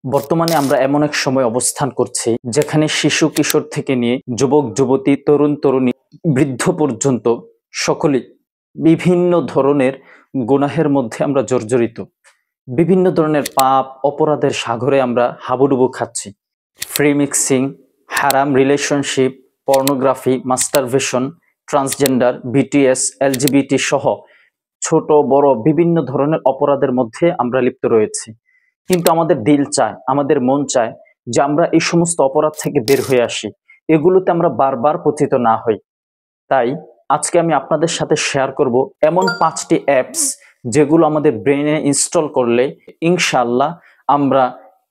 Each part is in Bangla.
বর্তমানে আমরা এমন এক সময় অবস্থান করছি যেখানে শিশু কিশোর থেকে নিয়ে যুবক যুবতী তরুণ তরুণী বৃদ্ধ পর্যন্ত সকলেই বিভিন্ন ধরনের গুনাহের মধ্যে আমরা জর্জরিত। বিভিন্ন ধরনের পাপ অপরাধের সাগরে আমরা হাবুডুবু খাচ্ছি। ফ্রি মিক্সিং, হারাম relationship, pornography, masturbation, transgender, BTS, LGBT সহ ছোট বড় বিভিন্ন ধরনের অপরাধের মধ্যে আমরা লিপ্ত রয়েছি। কিন্তু আমাদের দিল চায়, আমাদের মন চায় যে আমরা এই সমস্ত অপরাধ থেকে বের হয়ে আসি, এগুলোতে আমরা বারবার পতিত না হই। তাই আজকে আমি আপনাদের সাথে শেয়ার করব এমন 5টি অ্যাপস যেগুলো আমাদের ব্রেনে ইনস্টল করলে ইনশাআল্লাহ আমরা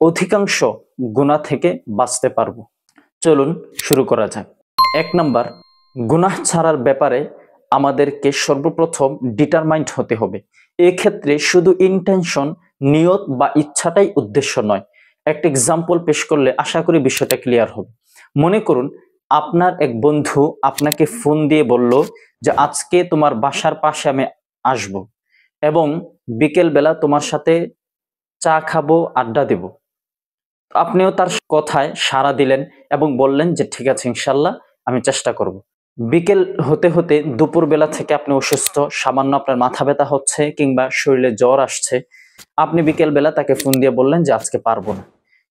অধিকাংশ গুনাহ থেকে বাঁচতে পারবো। চলুন শুরু করা যাক। 1 নাম্বার, গুনাহ ছাড়ার ব্যাপারে আমাদেরকে সর্বপ্রথম ডিটারমাইন্ড হতে হবে। এক্ষেত্রে শুধু ইন্টেনশন, নিয়ত বা ইচ্ছাটাই উদ্দেশ্য নয়। একটা এক্সাম্পল পেশ করলে আশা করি বিষয়টা ক্লিয়ার হবে। মনে করুন আপনার এক বন্ধু আপনাকে ফোন দিয়ে বলল যে আজকে তোমার বাসার পাশে আমি আসব এবং বিকেল বেলা তোমার সাথে চা খাবো, আড্ডা দেব। আপনিও তার কথায় সাড়া দিলেন এবং বললেন যে ঠিক আছে ইনশাল্লাহ আমি চেষ্টা করব। বিকেল হতে হতে দুপুরবেলা থেকে আপনি অসুস্থ, সামান্য আপনার মাথা ব্যথা হচ্ছে কিংবা শরীরে জ্বর আসছে, আপনি বিকেল বেলা তাকে ফোন দিয়ে বললেন যে আজকে পারবো না।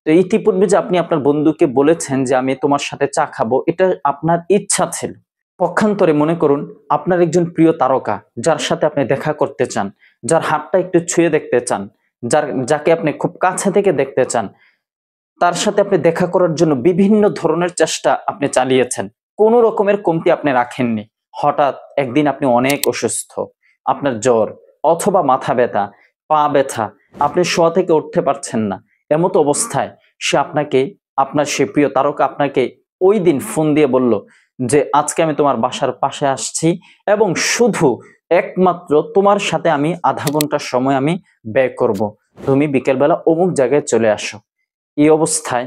তো ইতিপূর্বে যে আপনি আপনার বন্ধুকে বলেছেন যে আমি তোমার সাথে চা খাবো, এটা আপনার ইচ্ছা ছিল। পক্ষান্তরে মনে করুন আপনার একজন প্রিয় তারকা যার সাথে আপনি দেখা করতে চান, যার হাতটা একটু ছুঁয়ে দেখতে চান, যাকে আপনি খুব কাছে থেকে দেখতে চান, তার সাথে আপনি দেখা করার জন্য বিভিন্ন ধরনের চেষ্টা আপনি চালিয়েছেন, কোনো রকমের কমতি আপনি রাখেননি। হঠাৎ একদিন আপনি অনেক অসুস্থ, আপনার জ্বর অথবা মাথা ব্যথা, পা ব্যথা, আপনি শোয়া থেকে উঠতে পারছেন না। এমতো অবস্থায় সে আপনাকে, আপনার সে প্রিয় তারকা আপনাকে ওই দিন ফোন দিয়ে বলল যে আজকে আমি তোমার বাসার পাশে আসছি এবং শুধু একমাত্র তোমার সাথে আমি আধা ঘন্টার সময় আমি ব্যয় করব, তুমি বিকেলবেলা অমুক জায়গায় চলে আসো। এই অবস্থায়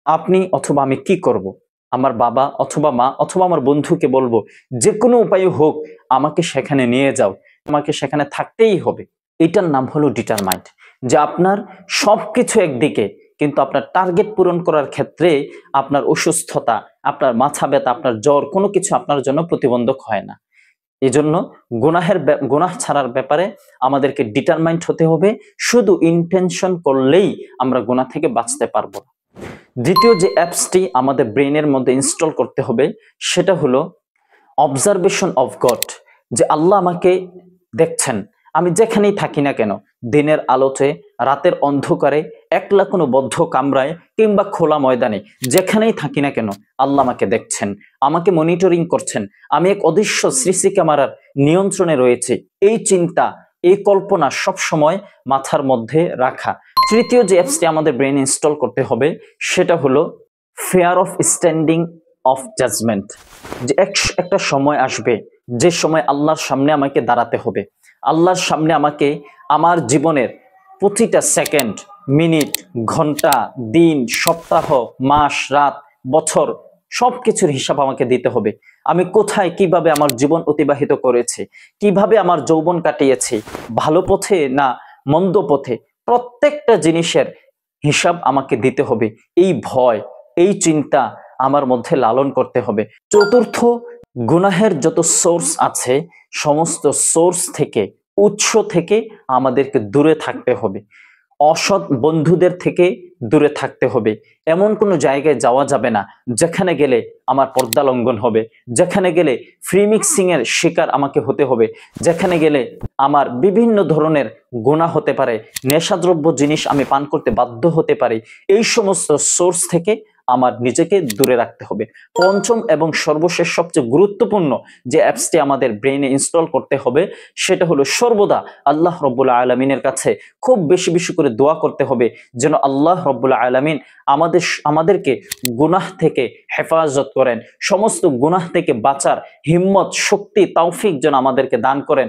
আপনি অথবা আমি কি করব? আমার বাবা অথবা মা অথবা আমার বন্ধুকে বলবো যে কোনো উপায় হোক আমাকে সেখানে নিয়ে যাও, আমাকে সেখানে থাকতেই হবে। এটার নাম হলো ডিটারমাইন্ড, যে আপনার সবকিছু একদিকে কিন্তু আপনার টার্গেট পূরণ করার ক্ষেত্রে আপনার অসুস্থতা, আপনার মাথা ব্যথা, আপনার জ্বর কোনো কিছু আপনার জন্য প্রতিবন্ধক হয় না। এই জন্য গুনাহ ছাড়ার ব্যাপারে আমাদেরকে ডিটারমাইন্ড হতে হবে। শুধু ইন্টেনশন করলেই আমরা গুনাহ থেকে বাঁচতে পারবো না। দ্বিতীয় যে অ্যাপসটি আমাদের ব্রেনের মধ্যে ইনস্টল করতে হবে সেটা হলো অবজারভেশন অফ গড, যে আল্লাহ আমাকে দেখছেন। আমি যেখানেই থাকি না কেন, দিনের আলোতে, রাতের অন্ধকারে, একলা কোনো বদ্ধ কামরায় কিংবা খোলা ময়দানে, যেখানেই থাকি না কেন আল্লাহ আমাকে দেখছেন, আমাকে মনিটরিং করছেন। আমি এক অদৃশ্য সিসি ক্যামেরার নিয়ন্ত্রণে রয়েছে, এই চিন্তা, এই কল্পনা সব সময় মাথার মধ্যে রাখা। তৃতীয় যে অ্যাপসটি আমাদের ব্রেন ইনস্টল করতে হবে সেটা হলো fair of standing of judgement, যে একটা সময় আসবে যে সময় আল্লাহর সামনে আমাকে দাঁড়াতে হবে। আল্লাহর সামনে আমাকে আমার জীবনের প্রতিটা সেকেন্ড, মিনিট, ঘন্টা, দিন, সপ্তাহ, মাস, রাত, বছর সবকিছুর হিসাব আমাকে দিতে হবে। আমি কোথায় কিভাবে আমার জীবন অতিবাহিত করেছি, কিভাবে আমার যৌবন কাটিয়েছি, ভালো পথে না মন্দ পথে, প্রত্যেকটা জিনিসের হিসাব আমাকে দিতে হবে। এই ভয়, এই চিন্তা আমার মধ্যে লালন করতে হবে। চতুর্থ, গুনাহের যত সোর্স আছে সমস্ত সোর্স থেকে, উৎস থেকে আমাদেরকে দূরে থাকতে হবে। অসৎ বন্ধুদের থেকে দূরে থাকতে হবে। এমন কোনো জায়গায় যাওয়া যাবে না যেখানে গেলে আমার পর্দা লঙ্ঘন হবে, যেখানে গেলে ফ্রি মিক্সিং এর শিকার আমাকে হতে হবে, যেখানে গেলে আমার বিভিন্ন ধরনের গুনাহ হতে পারে, নেশাদ্রব্য জিনিস আমি পান করতে বাধ্য হতে পারি। এই সমস্ত সোর্স থেকে আমার নিজেকে দূরে রাখতে হবে। পঞ্চম এবং সর্বশেষ সবচেয়ে গুরুত্বপূর্ণ যে অ্যাপসটি আমাদের ব্রেনে ইনস্টল করতে হবে সেটা হলো সর্বদা আল্লাহ রাব্বুল আলামিনের কাছে খুব বেশি বেশি করে দোয়া করতে হবে যেন আল্লাহ রাব্বুল আলামিন আমাদেরকে গুনাহ থেকে হেফাজত করেন, সমস্ত গুনাহ থেকে বাঁচার হিম্মত, শক্তি, তৌফিক যেন আমাদেরকে দান করেন।